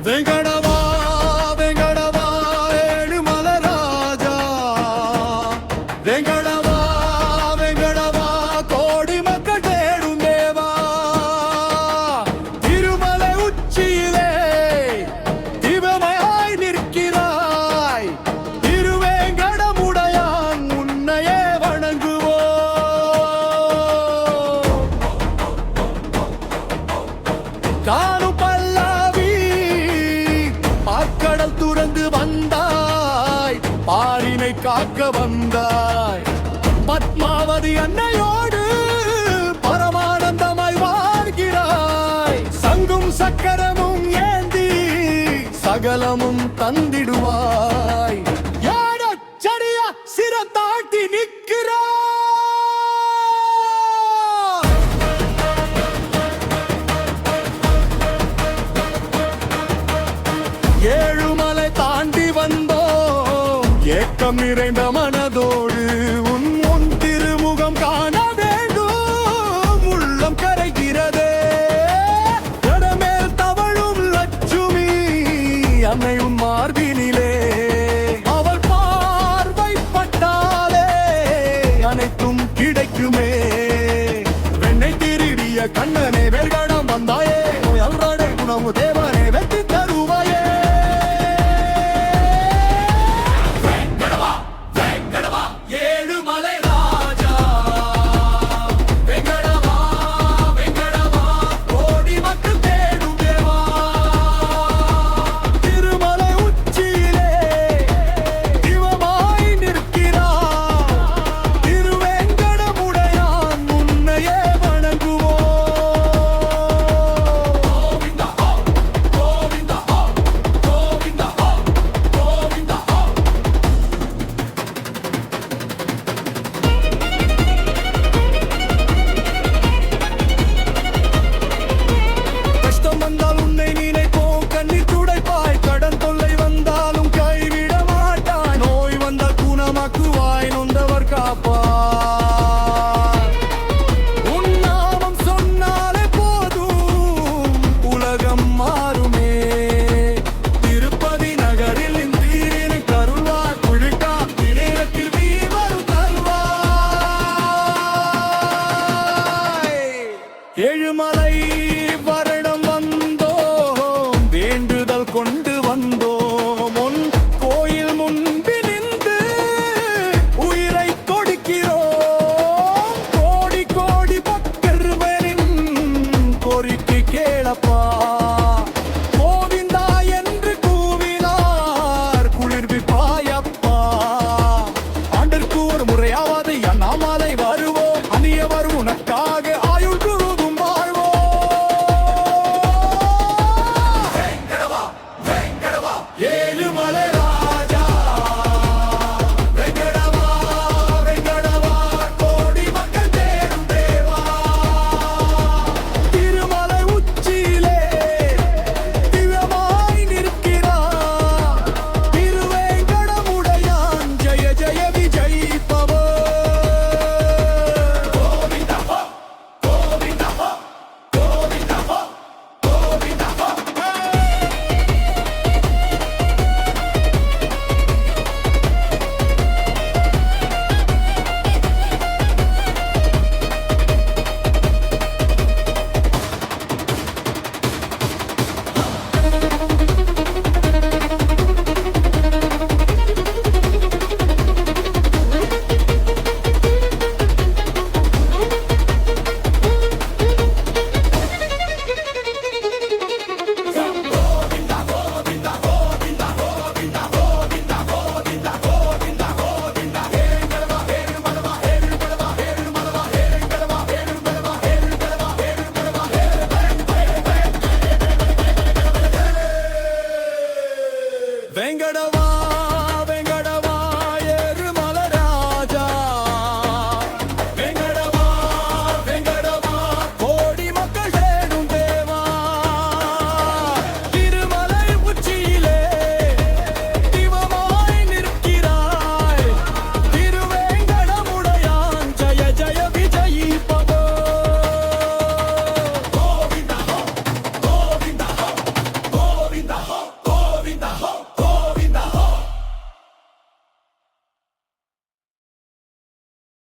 வெங்கடவா வெங்கடவா ஏழுமலை ராஜா, வெங்கடவா வெங்கடவா கோடி மக்கள் தேடும் தேவா. திருமலை உச்சியிலே தீபமயாய் நிற்கிறாய், திருவேங்கடமுடையான் உன்னையே வணங்குவோம். காணும் பல்லாவி பாக்கடல் துறந்து வந்தாய், பாரினை காக்க வந்தாய். பத்மாவதி அன்னையோடு பரமானந்தமாய் வாழ்கிறாய். சங்கும் சக்கரமும் ஏந்தி சகலமும் தந்திடுவாய். யாரச்சரியா சிரத்தாட்டி நிற்கிறாய். ஏழுமலை தாண்டி வந்தோம் ஏக்கம் நிறைந்த மனதோடு, உன் திருமுகம் காண வேண்டும் உள்ளம் கரைகிறதே. கடமேல் தவழும் லட்சுமி அன்னை உன் மார்பினிலே, அவள் பார்வைப்பட்டாலே அனைத்தும் கிடைக்குமே. வெண்ணை திருடிய கண்ணனே வெல்கடம் வந்தாயே, அல்றாடே குணமு தேவ